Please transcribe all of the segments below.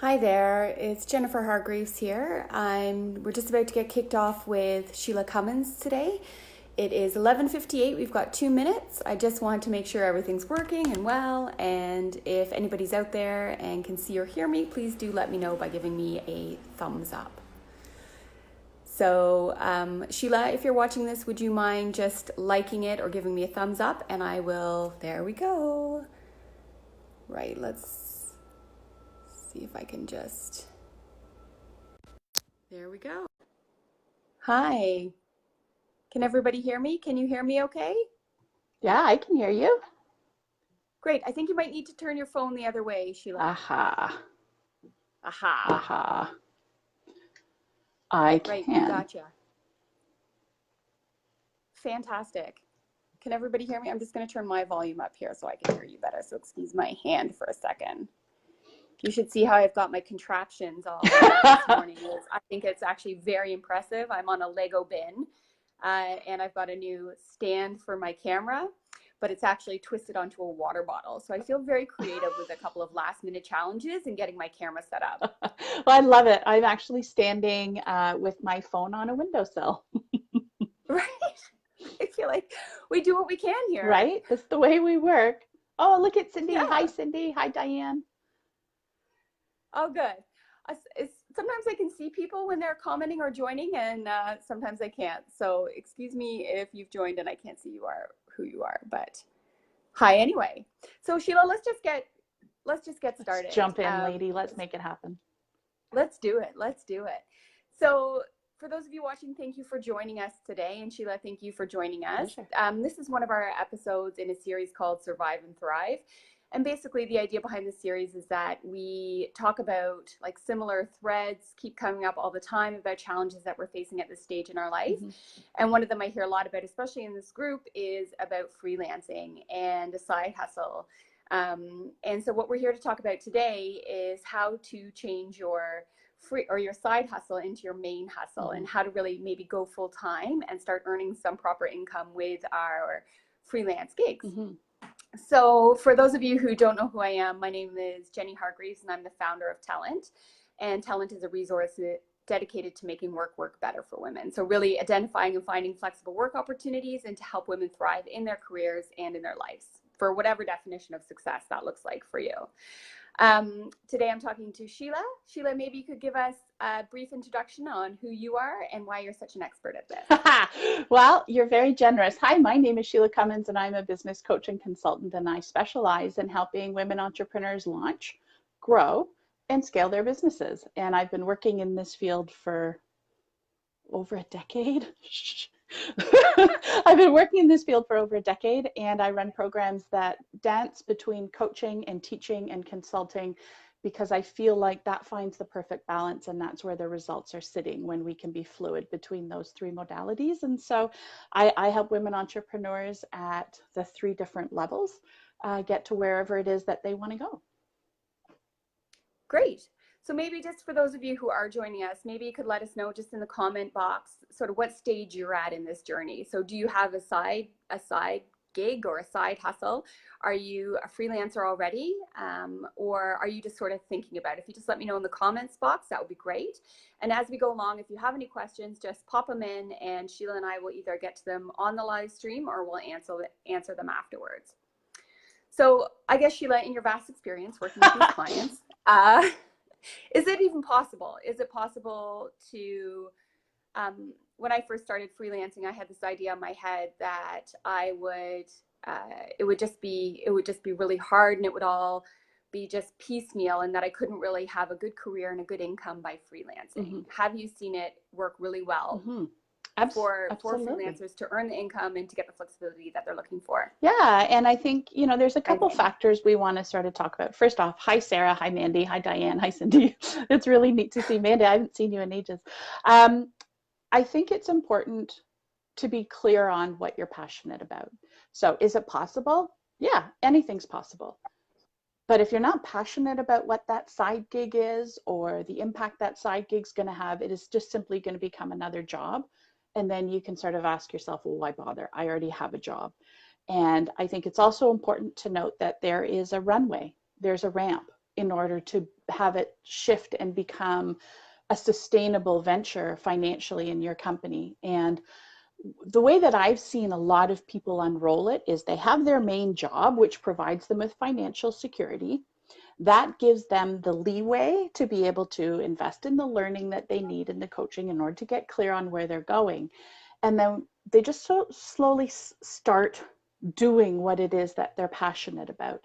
Hi there, it's Jennifer Hargreaves here. We're just about to get kicked off with Shelagh Cummins today. It is 11:58. We've got 2 minutes. I just want to make sure everything's working and well. And if anybody's out there and can see or hear me, please do let me know by giving me a thumbs up. So, Sheila, if you're watching this, would you mind just liking it or giving me a thumbs up? And I will. There we go. Right, let's see if I can just. There we go. Hi. Can everybody hear me? Can you hear me okay? Yeah, I can hear you. Great. I think you might need to turn your phone the other way, Sheila. Aha, Aha. aha. I Right, we've can. got you. Fantastic. Can everybody hear me? I'm just going to turn my volume up here so I can hear you better. So excuse my hand for a second. You should see how I've got my contraptions all set up this morning. I think it's actually very impressive. I'm on a Lego bin, and I've got a new stand for my camera, but it's actually twisted onto a water bottle. So I feel very creative with a couple of last minute challenges and getting my camera set up. Well, I love it. I'm actually standing with my phone on a windowsill, Right? I feel like we do what we can here. right? That's the way we work. Oh, look at Cindy. Hi, Yeah. Cindy. Hi, Diane. Oh, good. Sometimes I can see people when they're commenting or joining, and sometimes I can't. So excuse me if you've joined and I can't see who you are. But hi anyway. So Sheila, let's get Let's started. jump in, lady. Let's make it happen. Let's do it. Let's do it. So for those of you watching, thank you for joining us today. And Sheila, thank you for joining us. Pleasure. This is one of our episodes in a series called Survive and Thrive. And basically the idea behind the series is that we talk about like similar threads keep coming up all the time about challenges that we're facing at this stage in our life. Mm-hmm. And one of them I hear a lot about, especially in this group, is about freelancing and a side hustle. And so what we're here to talk about today is how to change your your side hustle into your main hustle, Mm-hmm. and how to really maybe go full time and start earning some proper income with our freelance gigs. Mm-hmm. So for those of you who don't know who I am, my name is Jenny Hargreaves and I'm the founder of Talent. And Talent is a resource dedicated to making work better for women. So really identifying and finding flexible work opportunities and to help women thrive in their careers and in their lives for whatever definition of success that looks like for you. Today I'm talking to Sheila. Sheila, maybe you could give us a brief introduction on who you are and why you're such an expert at this. Well, you're very generous. Hi, my name is Sheila Cummins, and I'm a business coach and consultant, and I specialize in helping women entrepreneurs launch, grow, and scale their businesses. And I've been working in this field for over a decade. I've been working in this field for over a decade, and I run programs that dance between coaching and teaching and consulting because I feel like that finds the perfect balance, and that's where the results are sitting when we can be fluid between those three modalities. And so I help women entrepreneurs at the three different levels get to wherever it is that they want to go. Great. So maybe just for those of you who are joining us, maybe you could let us know just in the comment box sort of what stage you're at in this journey. So do you have a side gig or a side hustle? Are you a freelancer already? Or are you just sort of thinking about it? If you just let me know in the comments box, that would be great. And as we go along, if you have any questions, just pop them in and Sheila and I will either get to them on the live stream or we'll answer them afterwards. So I guess, Sheila, in your vast experience working with these clients, is it even possible? Is it possible to, when I first started freelancing, I had this idea in my head that it would just be really hard and it would all be just piecemeal and that I couldn't really have a good career and a good income by freelancing. Mm-hmm. Have you seen it work really well? Mm-hmm. For freelancers to earn the income and to get the flexibility that they're looking for? Yeah, and I think, there's a couple factors we want to sort of talk about. First off, hi Sarah, hi Mandy, hi Diane, hi Cindy. It's really neat to see Mandy. I haven't seen you in ages. I think it's important to be clear on what you're passionate about. So is it possible? Yeah, anything's possible. But if you're not passionate about what that side gig is or the impact that side gig's going to have, it is just simply going to become another job. And then you can sort of ask yourself, well, why bother? I already have a job. And I think it's also important to note that there is a runway, there's a ramp. in order to have it shift and become a sustainable venture financially in your company. And the way that I've seen a lot of people unroll it is they have their main job, which provides them with financial security. That gives them the leeway to be able to invest in the learning that they need in the coaching in order to get clear on where they're going. And then they just so slowly start doing what it is that they're passionate about.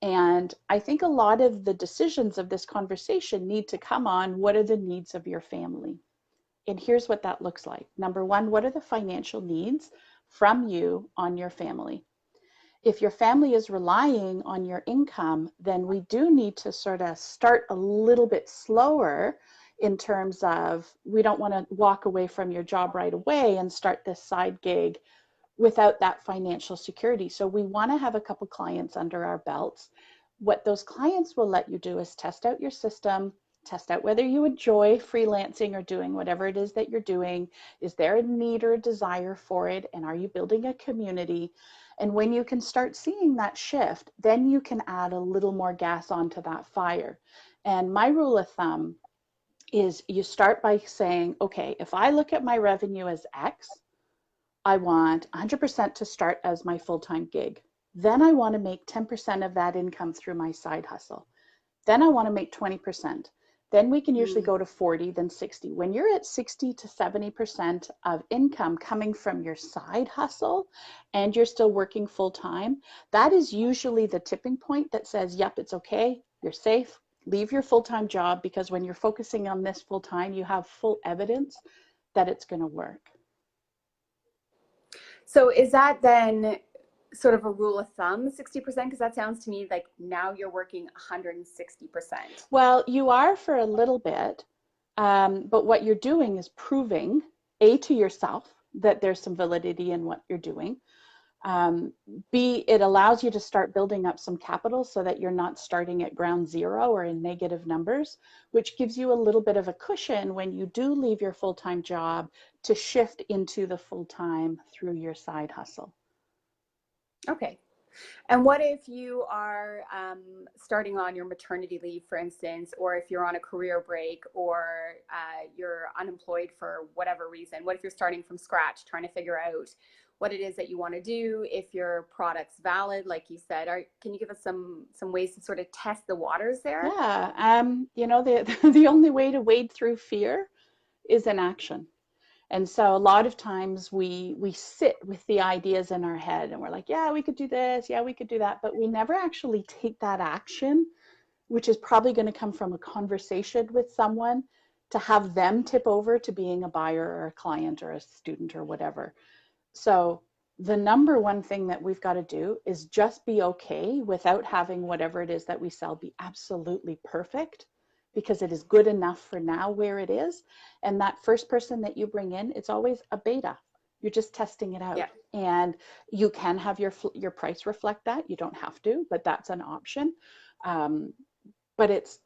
And I think a lot of the decisions of this conversation need to come on what are the needs of your family? And here's what that looks like. Number one, what are the financial needs from you on your family? If your family is relying on your income, then we do need to sort of start a little bit slower in terms of we don't want to walk away from your job right away and start this side gig without that financial security. So we want to have a couple clients under our belts. What those clients will let you do is test out your system, test out whether you enjoy freelancing or doing whatever it is that you're doing. Is there a need or a desire for it? And are you building a community? And when you can start seeing that shift, then you can add a little more gas onto that fire. And my rule of thumb is you start by saying, okay, if I look at my revenue as X, I want 100% to start as my full-time gig. Then I want to make 10% of that income through my side hustle. Then I want to make 20%. Then we can usually go to 40, then 60. When you're at 60 to 70% of income coming from your side hustle and you're still working full time, that is usually the tipping point that says, yep, it's okay, you're safe, leave your full-time job, because when you're focusing on this full time, you have full evidence that it's going to work. So is that then sort of a rule of thumb, 60%? Because that sounds to me like now you're working 160%. Well, you are for a little bit, but what you're doing is proving, A, to yourself that there's some validity in what you're doing. B, it allows you to start building up some capital so that you're not starting at ground zero or in negative numbers, which gives you a little bit of a cushion when you do leave your full-time job to shift into the full-time through your side hustle. Okay. And what if you are starting on your maternity leave, for instance, or if you're on a career break, or you're unemployed for whatever reason? What if you're starting from scratch, trying to figure out what it is that you want to do, if your product's valid, like you said? Can you give us some ways to sort of test the waters there? Yeah, you know, the only way to wade through fear is in action. And so a lot of times we sit with the ideas in our head and we're like, yeah, we could do this, yeah, we could do that, but we never actually take that action, which is probably going to come from a conversation with someone to have them tip over to being a buyer or a client or a student or whatever. So the number one thing that we've got to do is just be okay without having whatever it is that we sell be absolutely perfect, because it is good enough for now where it is. And that first person that you bring in, it's always a beta. You're just testing it out. Yeah. And you can have your price reflect that. You don't have to, but that's an option. But it's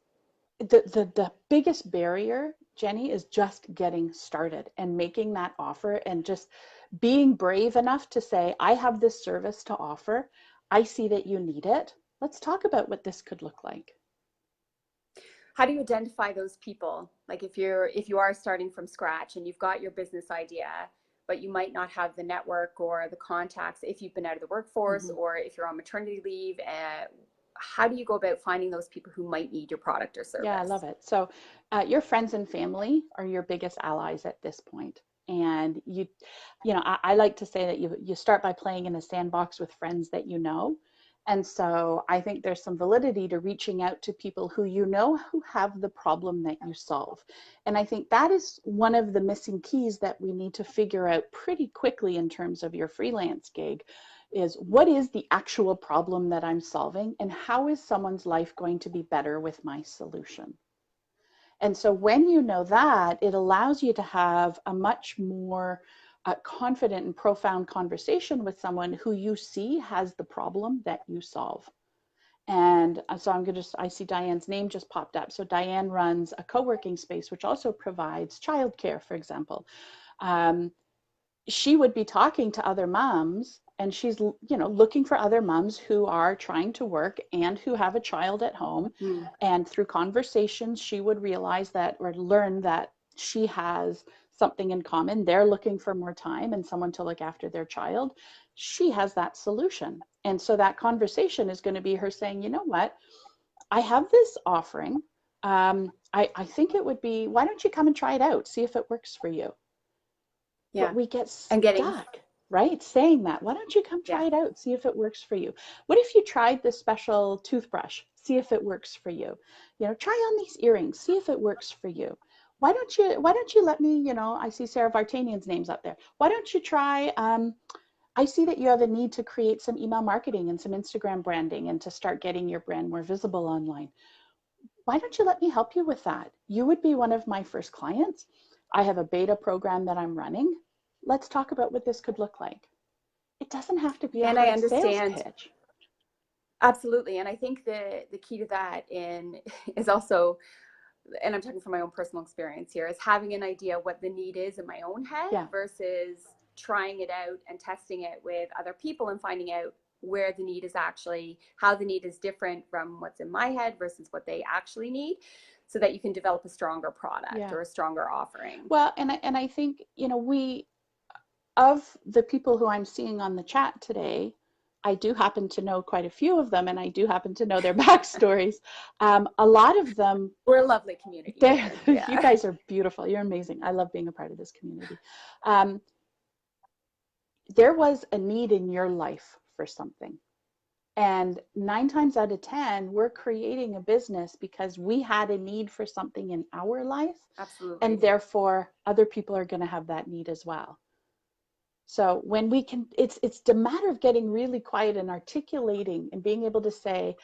the biggest barrier, Jenny, is just getting started and making that offer and just being brave enough to say, I have this service to offer. I see that you need it. Let's talk about what this could look like. How do you identify those people? Like if you are starting from scratch and you've got your business idea, but you might not have the network or the contacts if you've been out of the workforce, or if you're on maternity leave, how do you go about finding those people who might need your product or service? Yeah, I love it. So your friends and family are your biggest allies at this point. And I like to say that you start by playing in a sandbox with friends that you know. And so I think there's some validity to reaching out to people who you know who have the problem that you solve. And I think that is one of the missing keys that we need to figure out pretty quickly in terms of your freelance gig is, what is the actual problem that I'm solving and how is someone's life going to be better with my solution? And so when you know that, it allows you to have a much more confident and profound conversation with someone who you see has the problem that you solve. And so I see Diane's name just popped up. So Diane runs a co-working space, which also provides childcare, for example. She would be talking to other moms and she's, you know, looking for other moms who are trying to work and who have a child at home. Mm. And through conversations, she would realize that, or learn that she has something in common. They're looking for more time and someone to look after their child. She has that solution. And so that conversation is going to be her saying, you know what, I have this offering. I think it would be, why don't you come and try it out? See if it works for you. But Yeah. we get And getting, stuck, right? Saying that, why don't you come yeah. try it out? See if it works for you. What if you tried this special toothbrush? See if it works for you. You know, try on these earrings. See if it works for you. Why don't you let me, you know, I see Sarah Vartanian's name's up there. Why don't you try, I see that you have a need to create some email marketing and some Instagram branding and to start getting your brand more visible online. Why don't you let me help you with that? You would be one of my first clients. I have a beta program that I'm running. Let's talk about what this could look like. It doesn't have to be a And I hard sales understand. pitch. Absolutely. And I think the key to that is also, and I'm talking from my own personal experience here, is having an idea what the need is in my own head Yeah. versus trying it out and testing it with other people and finding out where the need is actually, how the need is different from what's in my head versus what they actually need, so that you can develop a stronger product, Yeah. or a stronger offering. Well, and I think, you know, of the people who I'm seeing on the chat today, I do happen to know quite a few of them, and I do happen to know their backstories. A lot of them, We're a lovely community here. Yeah. you guys are beautiful. You're amazing. I love being a part of this community. There was a need in your life for something. And 9 times out of 10, we're creating a business because we had a need for something in our life. Absolutely. And therefore, other people are going to have that need as well. So when we can, it's the matter of getting really quiet and articulating and being able to say,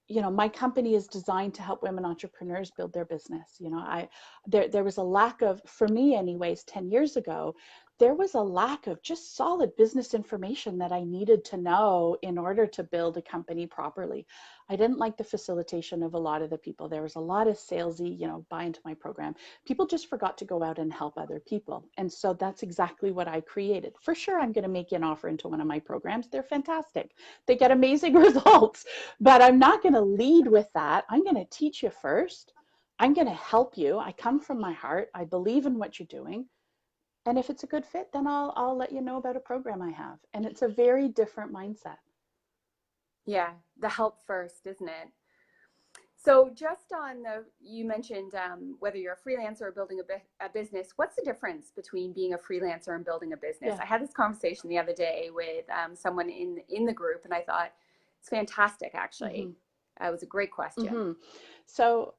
you know, my company is designed to help women entrepreneurs build their business. You know, there was a lack of, for me anyways, 10 years ago, there was a lack of just solid business information that I needed to know in order to build a company properly. I didn't like the facilitation of a lot of the people. There was a lot of salesy, you know, buy into my program. People just forgot to go out and help other people. And so that's exactly what I created. For sure, I'm going to make you an offer into one of my programs. They're fantastic. They get amazing results, but I'm not going to lead with that. I'm going to teach you first. I'm going to help you. I come from my heart. I believe in what you're doing. And if it's a good fit, then I'll let you know about a program I have. And it's a very different mindset. Yeah, the help first, isn't it? So just on you mentioned whether you're a freelancer or building a business, what's the difference between being a freelancer and building a business? Yeah. I had this conversation the other day with someone in the group, and I thought it's fantastic, actually. It was a great question. So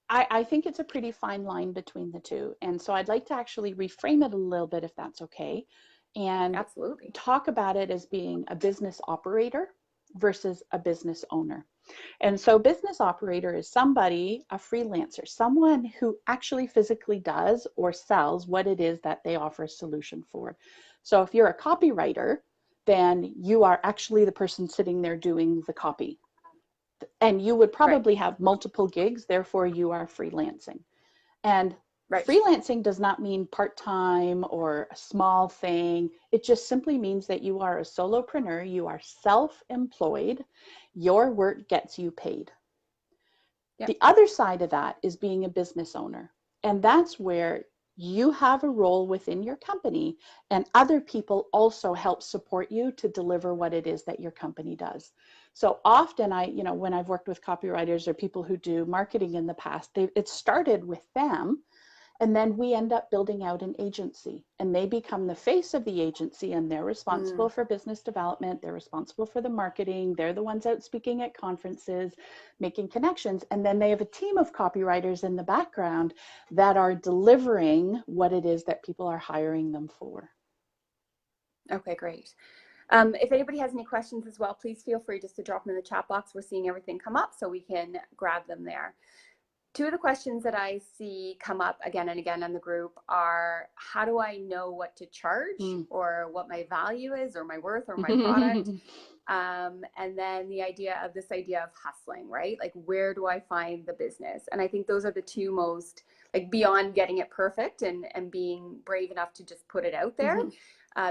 I think it's a pretty fine line between the two. And so I'd like to actually reframe it a little bit, if that's okay, and Absolutely talk about it as being a business operator versus a business owner. And so business operator is somebody, a freelancer, someone who actually physically does or sells what it is that they offer a solution for. So if you're a copywriter, then you are actually the person sitting there doing the copy. And you would probably have multiple gigs, therefore you are freelancing. And freelancing does not mean part-time or a small thing. It just simply means that you are a solopreneur, you are self-employed, your work gets you paid. Yep. The other side of that is being a business owner. And that's where you have a role within your company and other people also help support you to deliver what it is that your company does. So often when I've worked with copywriters or people who do marketing in the past, it started with them. And then we end up building out an agency and they become the face of the agency and they're responsible for business development. They're responsible for the marketing. They're the ones out speaking at conferences, making connections. And then they have a team of copywriters in the background that are delivering what it is that people are hiring them for. Okay, great. If anybody has any questions as well, please feel free just to drop them in the chat box. We're seeing everything come up so we can grab them there. Two of the questions that I see come up again and again in the group are, how do I know what to charge or what my value is or my worth or my product? And then the idea of hustling, right? Like, where do I find the business? And I think those are the two most, like, beyond getting it perfect and being brave enough to just put it out there.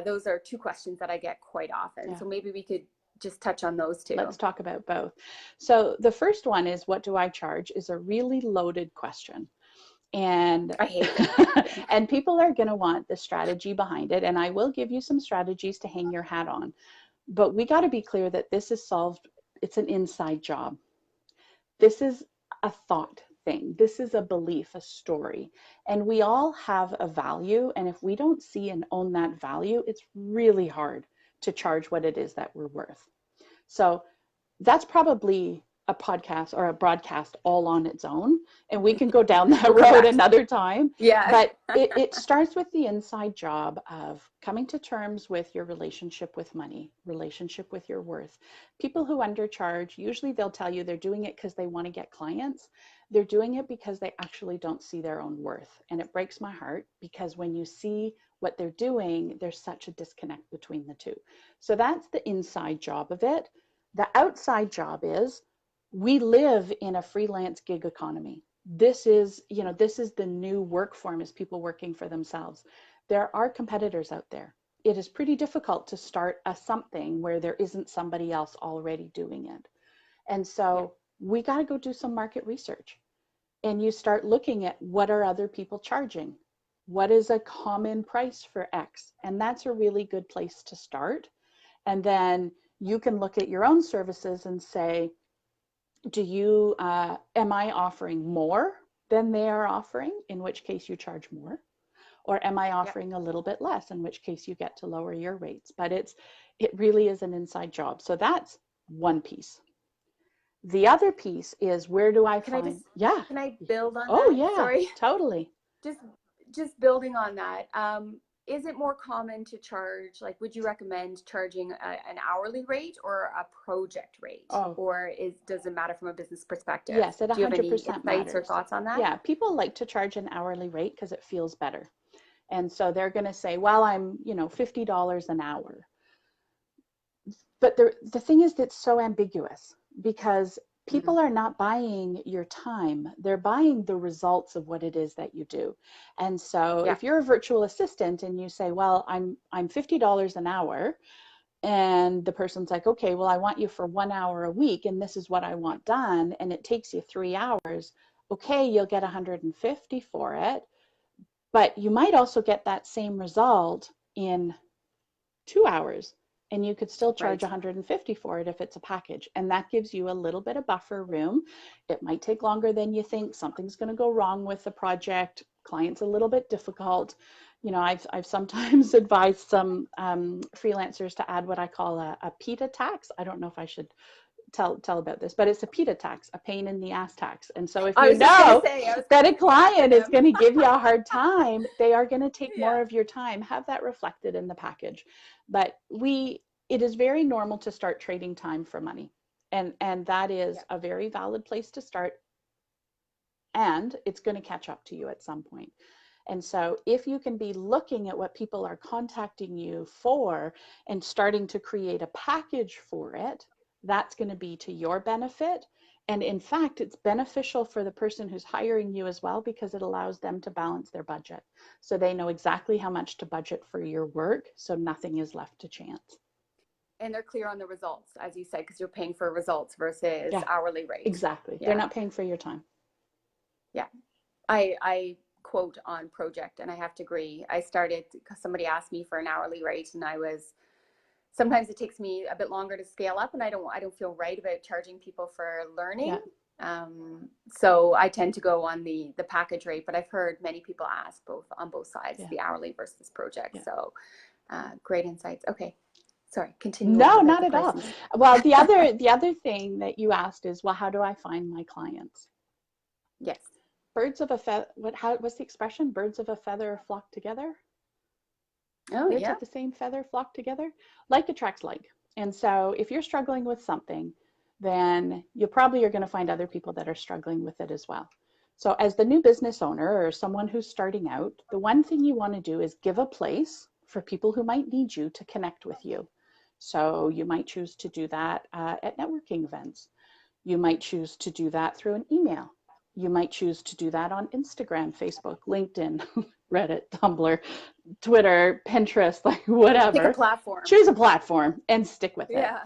Those are two questions that I get quite often. Yeah. So maybe we could just touch on those two. Let's talk about both. So the first one is, what do I charge, is a really loaded question. And I hate that. and people are going to want the strategy behind it. And I will give you some strategies to hang your hat on. But we got to be clear that this is solved. It's an inside job. This is a thought thing. This is a belief, a story. And we all have a value. And if we don't see and own that value, it's really hard to charge what it is that we're worth. So that's probably a podcast or a broadcast all on its own, and we can go down that road another time. Yeah. But it starts with the inside job of coming to terms with your relationship with money, relationship with your worth. People who undercharge, usually they'll tell you they're doing it because they want to get clients. They're doing it because they actually don't see their own worth. And it breaks my heart, because when you see what they're doing, there's such a disconnect between the two. So that's the inside job of it. The outside job is, we live in a freelance gig economy. This is the new work form, is people working for themselves. There are competitors out there. It is pretty difficult to start something where there isn't somebody else already doing it. And so we got to go do some market research. And you start looking at, what are other people charging? What is a common price for X? And that's a really good place to start. And then you can look at your own services and say, am I offering more than they are offering, in which case you charge more? Or am I offering a little bit less, in which case you get to lower your rates? But it really is an inside job. So that's one piece. The other piece is, where do I find? Can I build on that? Oh yeah, sorry. Totally. Just building on that. Is it more common to charge, like, would you recommend charging an hourly rate or a project rate? Or does it matter from a business perspective? Yes, it 100% Do you have any insights matters. or thoughts on that? Yeah, people like to charge an hourly rate because it feels better. And so they're going to say, well, I'm, $50 an hour. But the thing is, that's so ambiguous, because people are not buying your time. They're buying the results of what it is that you do. And so if you're a virtual assistant and you say, well, I'm $50 an hour, and the person's like, okay, well, I want you for 1 hour a week, and this is what I want done, and it takes you 3 hours. Okay, you'll get 150 for it, but you might also get that same result in 2 hours. And you could still charge 150 for it if it's a package. And that gives you a little bit of buffer room. It might take longer than you think. Something's going to go wrong with the project. Client's a little bit difficult. I've sometimes advised some freelancers to add what I call a PITA tax. I don't know if I should tell about this, but it's a PITA tax, a pain in the ass tax. And so if you know that a client is going to give you a hard time, they are going to take more of your time. Have that reflected in the package. But it is very normal to start trading time for money. And that is a very valid place to start. And it's going to catch up to you at some point. And so if you can be looking at what people are contacting you for and starting to create a package for it, that's going to be to your benefit. And in fact, it's beneficial for the person who's hiring you as well, because it allows them to balance their budget. So they know exactly how much to budget for your work, so nothing is left to chance. And they're clear on the results, as you said, because you're paying for results versus hourly rate. Exactly. They're not paying for your time. Yeah. I quote on project, and I have to agree. I started because somebody asked me for an hourly rate, and sometimes it takes me a bit longer to scale up, and I don't feel right about charging people for learning. So I tend to go on the package rate, but I've heard many people ask on both sides, the hourly versus project. So great insights. Okay. Sorry, continue. No, not at all. Well, the other thing that you asked is, well, how do I find my clients? Yes. Birds of a feather, what's the expression? Birds of a feather flock together? Oh, Birds of the same feather flock together. Like attracts like. And so if you're struggling with something, then you probably are going to find other people that are struggling with it as well. So as the new business owner or someone who's starting out, the one thing you want to do is give a place for people who might need you to connect with you. So you might choose to do that at networking events. You might choose to do that through an email. You might choose to do that on Instagram, Facebook, LinkedIn, Reddit, Tumblr, Twitter, Pinterest, like Just pick a whatever. platform. Choose a platform and stick with it. Yeah.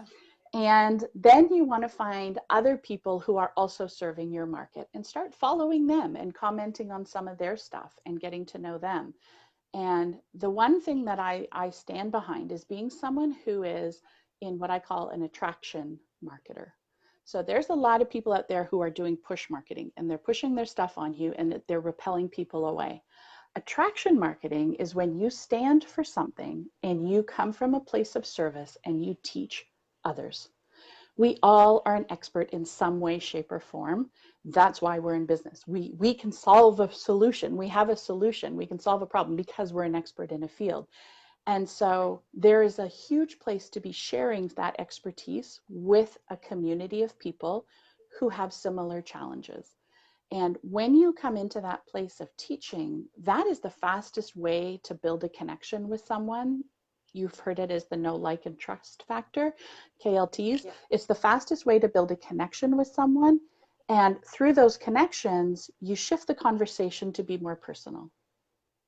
And then you want to find other people who are also serving your market and start following them and commenting on some of their stuff and getting to know them. And the one thing that I stand behind is being someone who is in what I call an attraction marketer. So there's a lot of people out there who are doing push marketing, and they're pushing their stuff on you and they're repelling people away. Attraction marketing is when you stand for something and you come from a place of service and you teach others. We all are an expert in some way, shape, or form. That's why we're in business. We can solve a solution. We have a solution. We can solve a problem because we're an expert in a field. And so there is a huge place to be sharing that expertise with a community of people who have similar challenges. And when you come into that place of teaching, that is the fastest way to build a connection with someone. You've heard it as the know, like, and trust factor, KLTs. Yeah. It's the fastest way to build a connection with someone. And through those connections, you shift the conversation to be more personal.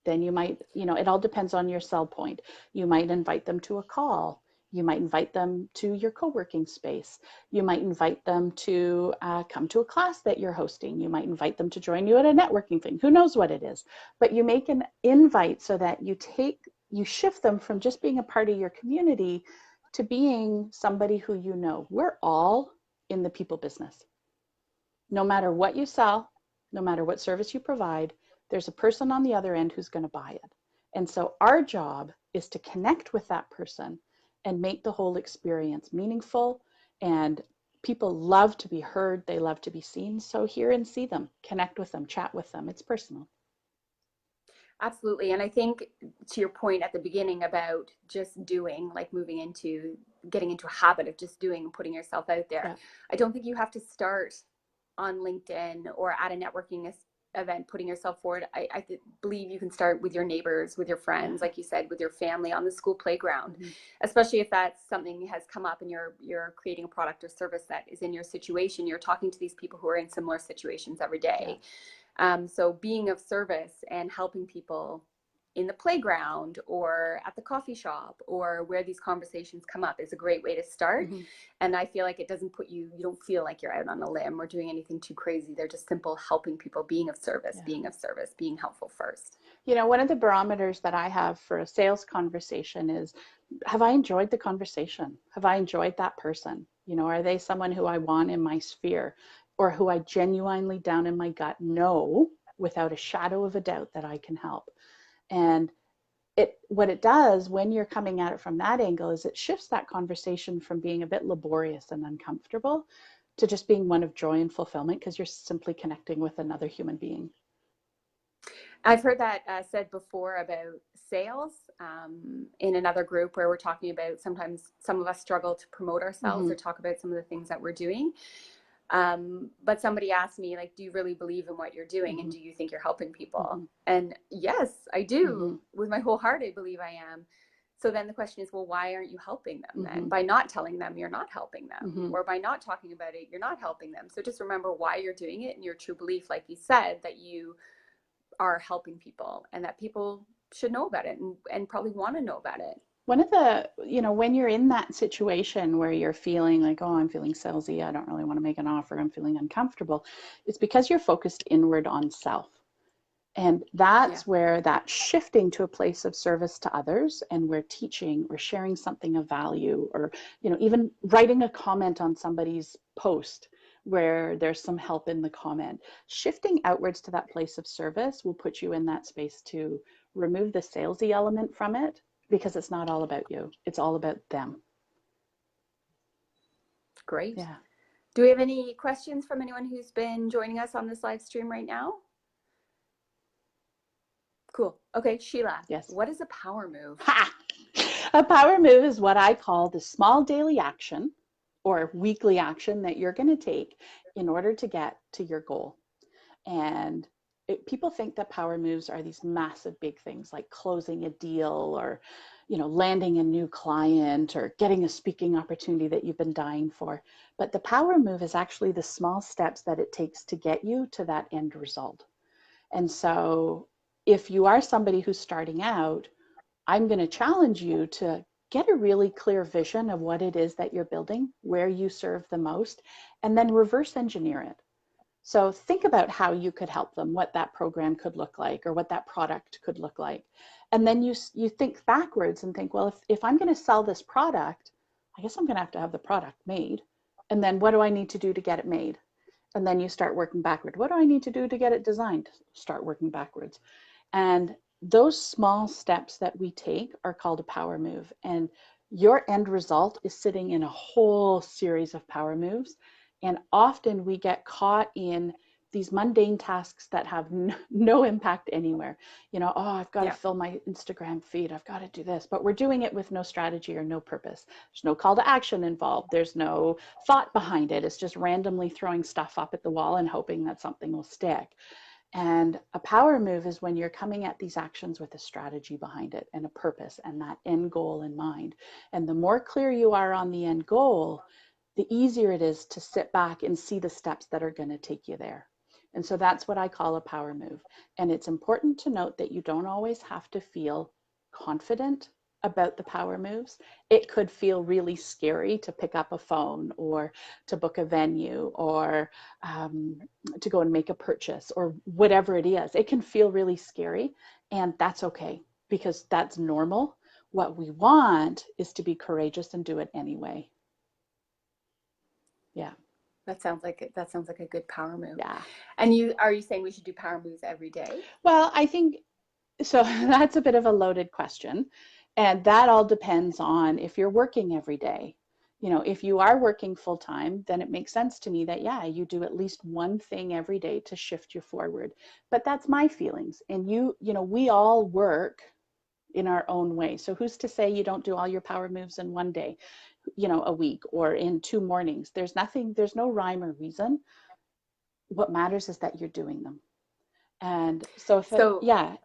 Then you might, it all depends on your sell point. You might invite them to a call. You might invite them to your co-working space. You might invite them to come to a class that you're hosting. You might invite them to join you at a networking thing. Who knows what it is? But you make an invite so that you shift them from just being a part of your community to being somebody who you know. We're all in the people business. No matter what you sell, no matter what service you provide, there's a person on the other end who's going to buy it. And so our job is to connect with that person and make the whole experience meaningful. And people love to be heard. They love to be seen. So hear and see them, connect with them, chat with them. It's personal. Absolutely. And I think to your point at the beginning about just doing, like getting into a habit of just doing and putting yourself out there. Yeah. I don't think you have to start on LinkedIn or at a networking event putting yourself forward. I believe you can start with your neighbors, with your friends, like you said, with your family on the school playground, especially if that's something has come up and you're creating a product or service that is in your situation. You're talking to these people who are in similar situations every day. Yeah. So being of service and helping people in the playground or at the coffee shop or where these conversations come up is a great way to start. And I feel like it doesn't you don't feel like you're out on a limb or doing anything too crazy. They're just simple helping people, being of service, being helpful first. One of the barometers that I have for a sales conversation is, have I enjoyed the conversation? Have I enjoyed that person? Are they someone who I want in my sphere or who I genuinely down in my gut know without a shadow of a doubt that I can help? And what it does when you're coming at it from that angle is it shifts that conversation from being a bit laborious and uncomfortable to just being one of joy and fulfillment because you're simply connecting with another human being. I've heard that said before about sales in another group where we're talking about sometimes some of us struggle to promote ourselves or talk about some of the things that we're doing. But somebody asked me, like, do you really believe in what you're doing? And do you think you're helping people? And yes, I do. With my whole heart, I believe I am. So then the question is, well, why aren't you helping them then? By not telling them, you're not helping them. Or by not talking about it, you're not helping them. So just remember why you're doing it and your true belief, like you said, that you are helping people and that people should know about it and probably want to know about it. One of the, when you're in that situation where you're feeling like, oh, I'm feeling salesy, I don't really want to make an offer, I'm feeling uncomfortable, it's because you're focused inward on self. And that's where that shifting to a place of service to others, and we're teaching or sharing something of value, or, even writing a comment on somebody's post where there's some help in the comment. Shifting outwards to that place of service will put you in that space to remove the salesy element from it, because it's not all about you. It's all about them. Great. Yeah. Do we have any questions from anyone who's been joining us on this live stream right now? Cool. Okay, Sheila. Yes. What is a power move? Ha! A power move is what I call the small daily action or weekly action that you're going to take in order to get to your goal. And people think that power moves are these massive big things like closing a deal or, landing a new client or getting a speaking opportunity that you've been dying for. But the power move is actually the small steps that it takes to get you to that end result. And so if you are somebody who's starting out, I'm going to challenge you to get a really clear vision of what it is that you're building, where you serve the most, and then reverse engineer it. So think about how you could help them, what that program could look like, or what that product could look like. And then you think backwards and think, well, if I'm going to sell this product, I guess I'm going to have the product made. And then what do I need to do to get it made? And then you start working backward. What do I need to do to get it designed? Start working backwards. And those small steps that we take are called a power move. And your end result is sitting in a whole series of power moves. And often we get caught in these mundane tasks that have no impact anywhere. You know, oh, I've got to fill my Instagram feed. I've got to do this. But we're doing it with no strategy or no purpose. There's no call to action involved. There's no thought behind it. It's just randomly throwing stuff up at the wall and hoping that something will stick. And a power move is when you're coming at these actions with a strategy behind it and a purpose and that end goal in mind. And the more clear you are on the end goal, the easier it is to sit back and see the steps that are going to take you there. And so that's what I call a power move. And it's important to note that you don't always have to feel confident about the power moves. It could feel really scary to pick up a phone or to book a venue or to go and make a purchase or whatever it is. It can feel really scary, and that's okay because that's normal. What we want is to be courageous and do it anyway. Yeah. That sounds like a good power move. Yeah. And are you saying we should do power moves every day? Well, I think so. That's a bit of a loaded question. And that all depends on if you're working every day. You know, if you are working full time, then it makes sense to me that, yeah, you do at least one thing every day to shift you forward. But that's my feelings. And you know, we all work in our own way. So who's to say you don't do all your power moves in one day, you know, a week or in 2 mornings? There's no rhyme or reason. What matters is that you're doing them. And so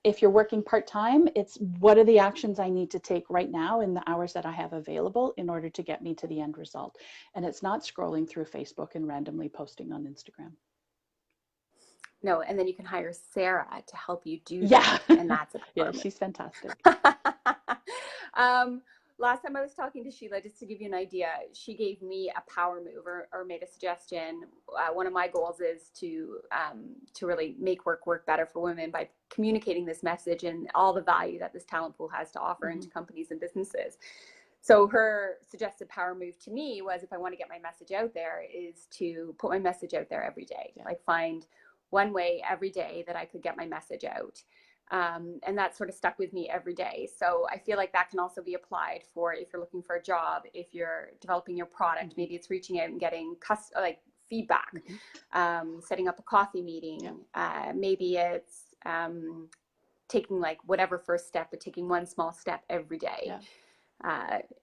if you're working part-time, it's what are the actions I need to take right now in the hours that I have available in order to get me to the end result. And it's not scrolling through Facebook and randomly posting on Instagram. No, and then you can hire Sarah to help you do that. And that's a yeah, she's fantastic. Last time I was talking to Sheila, just to give you an idea, she gave me a power move or made a suggestion. One of my goals is to really make work better for women by communicating this message and all the value that this talent pool has to offer into companies and businesses. So her suggested power move to me was, if I want to get my message out there, is to put my message out there every day. Yeah. Like find one way every day that I could get my message out. And that sort of stuck with me every day. So I feel like that can also be applied for if you're looking for a job, if you're developing your product, maybe it's reaching out and getting feedback, setting up a coffee meeting. Maybe it's taking like whatever first step, but taking one small step every day. Yeah.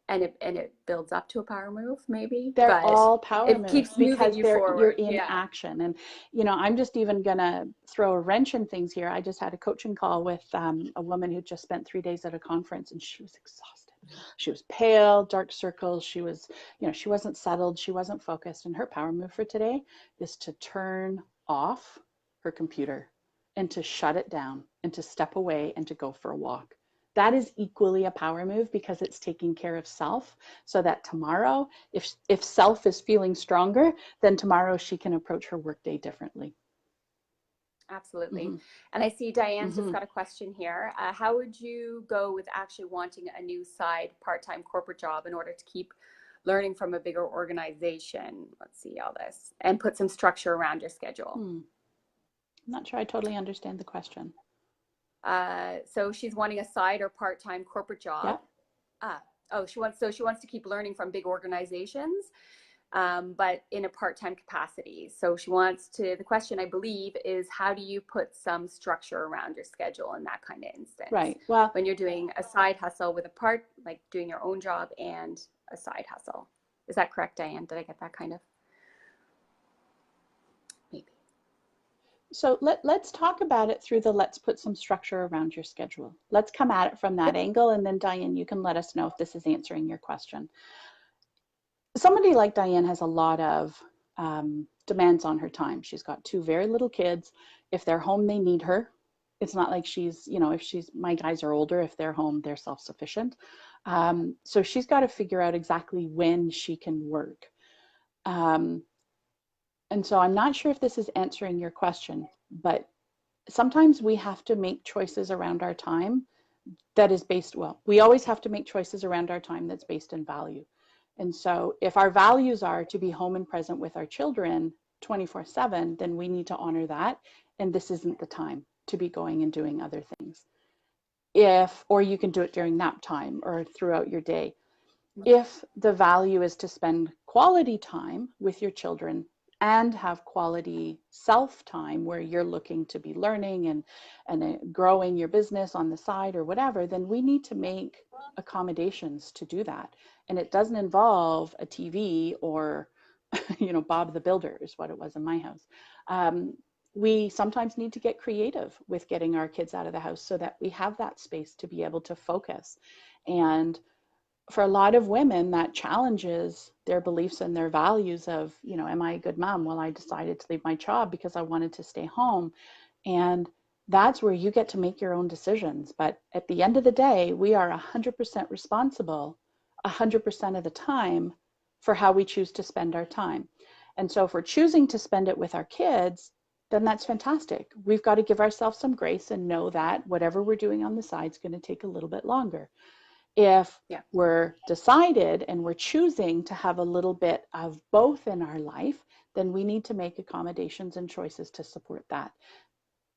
And it builds up to a power move, maybe. They're all power moves keeps because you're in yeah. action. And, you know, I'm just even going to throw a wrench in things here. I just had a coaching call with a woman who just spent 3 days at a conference, and she was exhausted. She was pale, dark circles. She was, you know, she wasn't settled. She wasn't focused. And her power move for today is to turn off her computer and to shut it down and to step away and to go for a walk. That is equally a power move because it's taking care of self, so that tomorrow, if self is feeling stronger, then tomorrow she can approach her workday differently. Absolutely. And I see Diane's just got a question here. How would you go with actually wanting a new side part-time corporate job in order to keep learning from a bigger organization? Let's see all this. And put some structure around your schedule. I'm not sure I totally understand the question. So she's wanting a side or part-time corporate job. Yeah. She wants to keep learning from big organizations, but in a part-time capacity. So the question I believe is, how do you put some structure around your schedule in that kind of instance? Right. Well, when you're doing a side hustle with like doing your own job and a side hustle. Is that correct, Diane? Did I get that kind of? So let's talk about it through let's put some structure around your schedule. Let's come at it from that angle. And then Diane, you can let us know if this is answering your question. Somebody like Diane has a lot of demands on her time. She's got 2 very little kids. If they're home, they need her. It's not like she's, you know, if she's, my guys are older, if they're home, they're self-sufficient. So she's got to figure out exactly when she can work. And so I'm not sure if this is answering your question, but sometimes we have to make choices around our time that is based, well, we always have to make choices around our time that's based in value. And so if our values are to be home and present with our children 24/7, then we need to honor that. And this isn't the time to be going and doing other things. Or you can do it during nap time or throughout your day. If the value is to spend quality time with your children and have quality self time where you're looking to be learning and growing your business on the side or whatever, then we need to make accommodations to do that. And it doesn't involve a TV or, you know, Bob the Builder is what it was in my house. We sometimes need to get creative with getting our kids out of the house so that we have that space to be able to focus. And for a lot of women, that challenges their beliefs and their values of, you know, am I a good mom? Well, I decided to leave my job because I wanted to stay home. And that's where you get to make your own decisions. But at the end of the day, we are 100% responsible 100% of the time for how we choose to spend our time. And so if we're choosing to spend it with our kids, then that's fantastic. We've got to give ourselves some grace and know that whatever we're doing on the side is going to take a little bit longer. If we're decided and we're choosing to have a little bit of both in our life, then we need to make accommodations and choices to support that.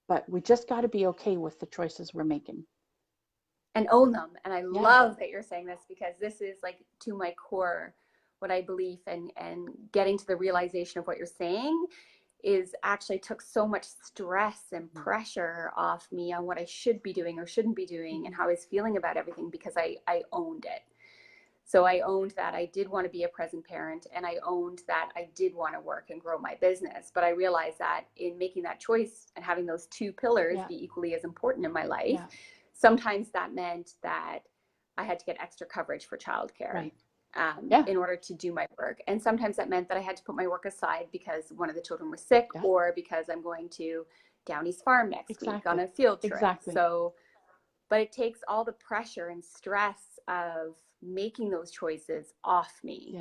But we just got to be okay with the choices we're making. And own them. And I love that you're saying this, because this is like to my core, what I believe, and getting to the realization of what you're saying is actually took so much stress and pressure off me on what I should be doing or shouldn't be doing and how I was feeling about everything, because I owned it. So I owned that I did want to be a present parent, and I owned that I did want to work and grow my business. But I realized that in making that choice and having those two pillars be equally as important in my life, sometimes that meant that I had to get extra coverage for childcare. Right. In order to do my work. And sometimes that meant that I had to put my work aside because one of the children was sick, or because I'm going to Downey's Farm next week on a field trip. So, but it takes all the pressure and stress of making those choices off me.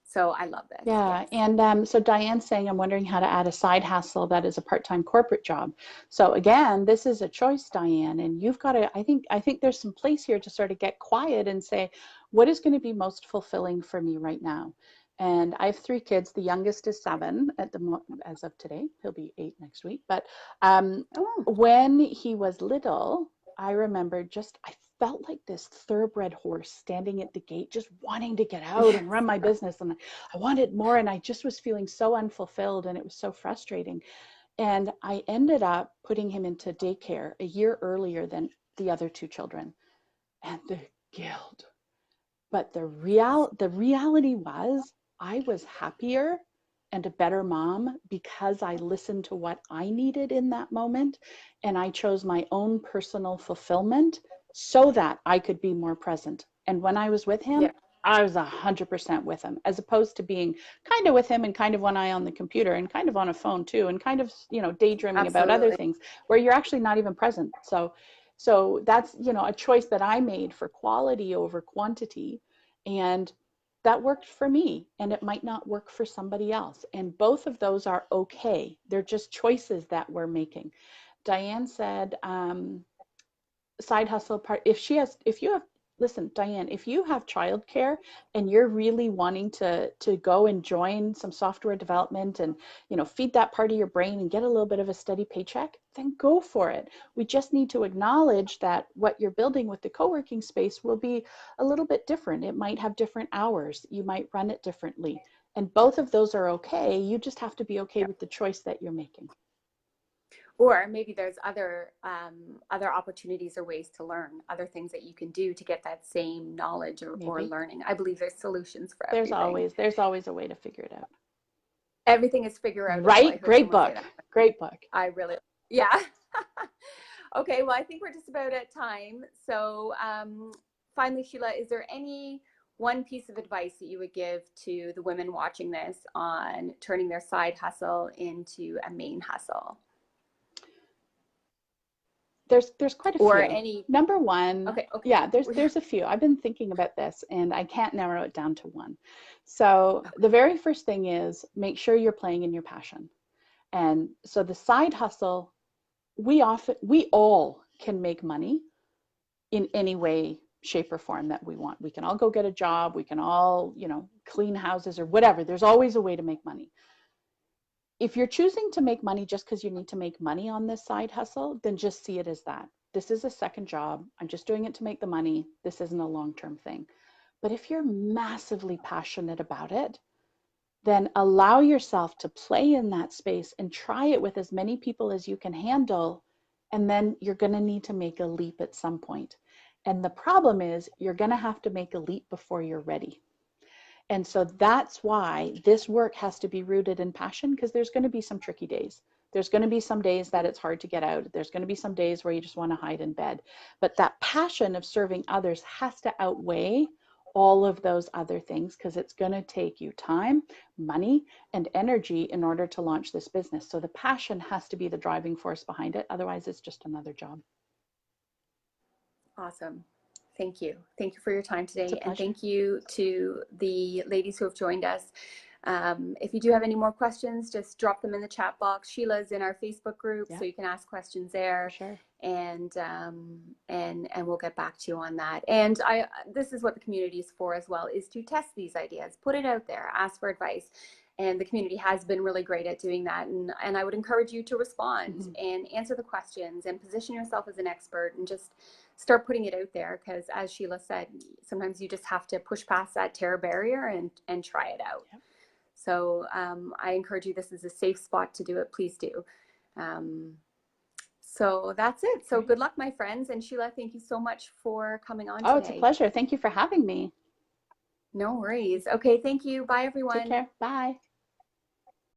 So I love this. And so Diane's saying, I'm wondering how to add a side hustle that is a part-time corporate job. So again, this is a choice, Diane, and you've got to, I think there's some place here to sort of get quiet and say, what is going to be most fulfilling for me right now? And I have 3 kids. The youngest is 7 as of today. He'll be 8 next week. But when he was little, I remember I felt like this thoroughbred horse standing at the gate, just wanting to get out and run my business. And I wanted more, and I just was feeling so unfulfilled, and it was so frustrating. And I ended up putting him into daycare a year earlier than the other 2 children. And the guilt. But the reality was I was happier and a better mom because I listened to what I needed in that moment, and I chose my own personal fulfillment so that I could be more present. And when I was with him, I was 100% with him, as opposed to being kind of with him and kind of one eye on the computer and kind of on a phone too, and kind of, you know, daydreaming about other things where you're actually not even present. So that's, you know, a choice that I made for quality over quantity. And that worked for me, and it might not work for somebody else. And both of those are okay. They're just choices that we're making. Diane said, side hustle part, listen, Diane, if you have childcare and you're really wanting to go and join some software development and, you know, feed that part of your brain and get a little bit of a steady paycheck, then go for it. We just need to acknowledge that what you're building with the co-working space will be a little bit different. It might have different hours. You might run it differently. And both of those are okay. You just have to be okay with the choice that you're making. Or maybe there's other opportunities or ways to learn, other things that you can do to get that same knowledge or learning. I believe there's solutions for everything. There's always a way to figure it out. Everything is figure out. Right? Great book. Great book. I really, Okay, well, I think we're just about at time. So finally, Sheila, is there any one piece of advice that you would give to the women watching this on turning their side hustle into a main hustle? There's quite a or few. any? Number one, Okay, okay. yeah, there's a few. I've been thinking about this and I can't narrow it down to one. So the very first thing is make sure you're playing in your passion. And so the side hustle, we all can make money in any way, shape, or form that we want. We can all go get a job, we can all, clean houses or whatever. There's always a way to make money. If you're choosing to make money just because you need to make money on this side hustle, then just see it as that. This is a second job. I'm just doing it to make the money. This isn't a long-term thing. But if you're massively passionate about it, then allow yourself to play in that space and try it with as many people as you can handle. And then you're going to need to make a leap at some point. And the problem is you're going to have to make a leap before you're ready. And so that's why this work has to be rooted in passion, because there's going to be some tricky days. There's going to be some days that it's hard to get out. There's going to be some days where you just want to hide in bed. But that passion of serving others has to outweigh all of those other things, because it's going to take you time, money, and energy in order to launch this business. So the passion has to be the driving force behind it. Otherwise, it's just another job. Awesome. Thank you. Thank you for your time today. And thank you to the ladies who have joined us. If you do have any more questions, just drop them in the chat box. Sheila's in our Facebook group, so you can ask questions there. Sure. And we'll get back to you on that. And this is what the community is for as well, is to test these ideas, put it out there, ask for advice. And the community has been really great at doing that. And I would encourage you to respond and answer the questions and position yourself as an expert and just start putting it out there. Because as Sheila said, sometimes you just have to push past that terror barrier and try it out. Yep. So I encourage you, this is a safe spot to do it. Please do. So that's it. So good luck, my friends. And Sheila, thank you so much for coming on today. It's a pleasure. Thank you for having me. No worries. Okay, thank you. Bye, everyone. Take care. Bye.